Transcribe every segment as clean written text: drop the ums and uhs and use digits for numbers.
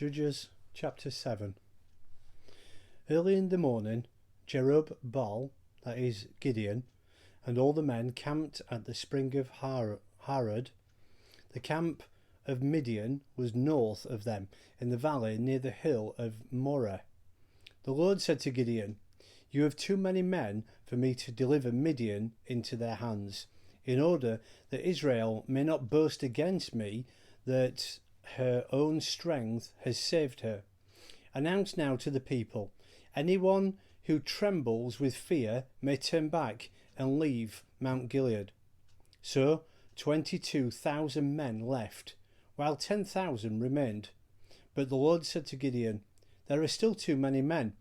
Judges chapter 7. Early in the morning, Jerub-Baal, that is Gideon, and all the men camped at the spring of Harod. The camp of Midian was north of them, in the valley near the hill of Moreh. The Lord said to Gideon, "You have too many men for me to deliver Midian into their hands, in order that Israel may not boast against me that her own strength has saved her. Announce now to the people, anyone who trembles with fear may turn back and leave Mount Gilead." So 22,000 men left, while 10,000 remained. But the Lord said to Gideon, "There are still too many men.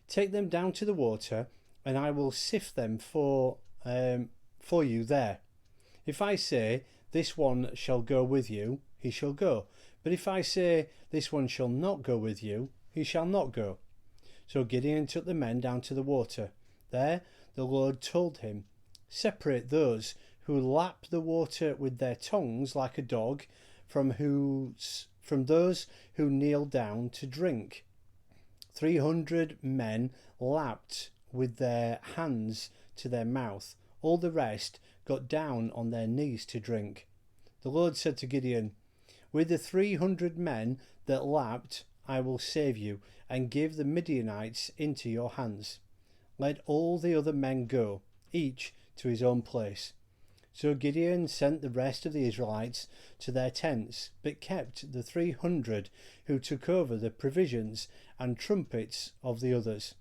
Take them down to the water, and I will sift them for you there. If I say, 'This one shall go with you,' he shall go. But if I say, 'This one shall not go with you,' he shall not go." So Gideon took the men down to the water. There the Lord told him, "Separate those who lap the water with their tongues like a dog from those who kneel down to drink." 300 men lapped with their hands to their mouth. All the rest got down on their knees to drink. The Lord said to Gideon, "With the 300 men that lapped, I will save you and give the Midianites into your hands. Let all the other men go, each to his own place." So Gideon sent the rest of the Israelites to their tents, but kept the 300 who took over the provisions and trumpets of the others.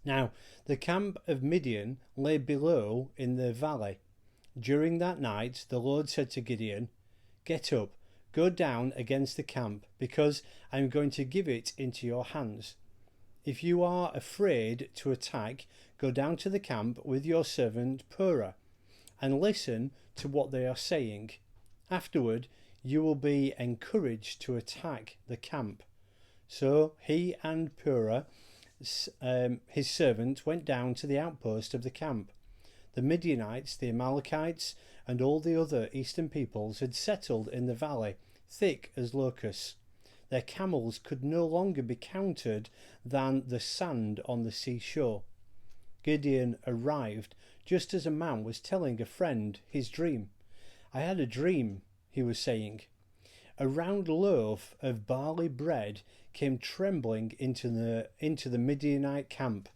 Now the camp of Midian lay below in the valley. During that night the Lord said to Gideon, "Get up, go down against the camp, because I am going to give it into your hands. If you are afraid to attack, go down to the camp with your servant Purah, and listen to what they are saying. Afterward you will be encouraged to attack the camp." So he and Purah, his servant, went down to the outpost of the camp. The Midianites, the Amalekites, and all the other eastern peoples had settled in the valley, thick as locusts. Their camels could no longer be counted than the sand on the seashore. Gideon arrived just as a man was telling a friend his dream. "I had a dream," he was saying. "A round loaf of barley bread came trembling into the Midianite camp.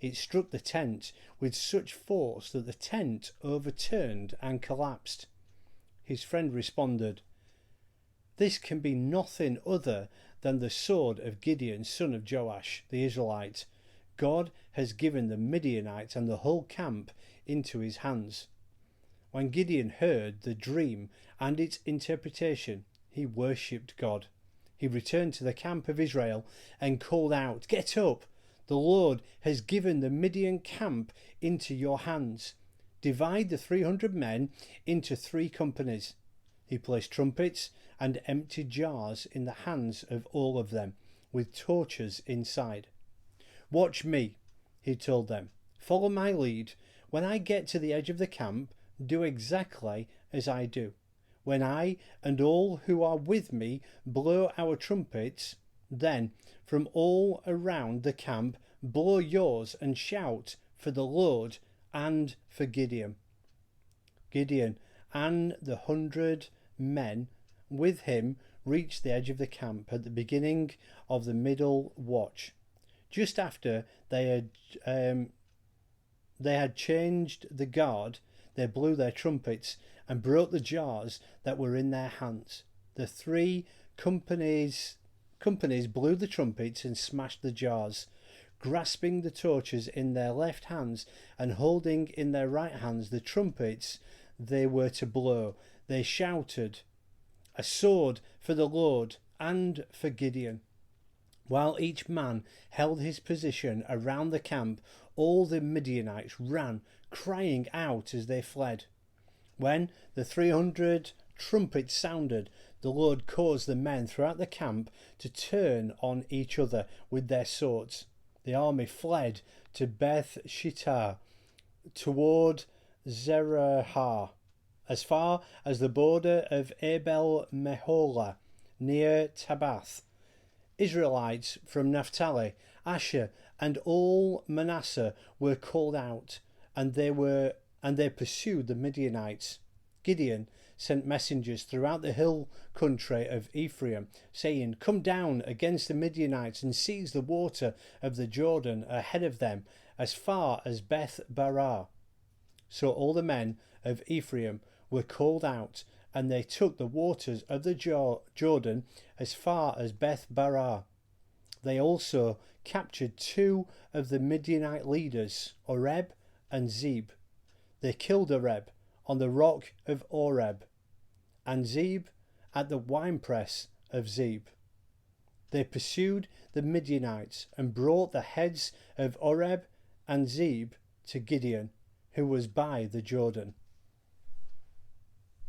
It struck the tent with such force that the tent overturned and collapsed." His friend responded, "This can be nothing other than the sword of Gideon, son of Joash, the Israelite. God has given the Midianites and the whole camp into his hands." When Gideon heard the dream and its interpretation, he worshipped God. He returned to the camp of Israel and called out, "Get up! The Lord has given the Midian camp into your hands. Divide the 300 men into 3 companies." He placed trumpets and empty jars in the hands of all of them, with torches inside. "Watch me," he told them. "Follow my lead. When I get to the edge of the camp, do exactly as I do. When I and all who are with me blow our trumpets, then from all around the camp blow yours and shout for the Lord and for Gideon." Gideon and the 100 men with him reached the edge of the camp at the beginning of the middle watch. Just after they had changed the guard, they blew their trumpets and broke the jars that were in their hands. The 3 companies blew the trumpets and smashed the jars. Grasping the torches in their left hands and holding in their right hands the trumpets they were to blow, they shouted, "A sword for the Lord and for Gideon." While each man held his position around the camp, all the Midianites ran, crying out as they fled. When the 300 trumpets sounded, the Lord caused the men throughout the camp to turn on each other with their swords. The army fled to Beth Shittah, toward Zererah, as far as the border of Abel Meholah, near Tabbath. Israelites from Naphtali, Asher, and all Manasseh were called out, and they pursued the Midianites. Gideon sent messengers throughout the hill country of Ephraim, saying, "Come down against the Midianites and seize the water of the Jordan ahead of them as far as Beth Barah." So all the men of Ephraim were called out, and they took the waters of the Jordan as far as Beth Barah. They also captured 2 of the Midianite leaders, Oreb and Zeeb. They killed Oreb on the rock of Oreb, and Zeeb at the winepress of Zeeb. They pursued the Midianites and brought the heads of Oreb and Zeeb to Gideon, who was by the Jordan.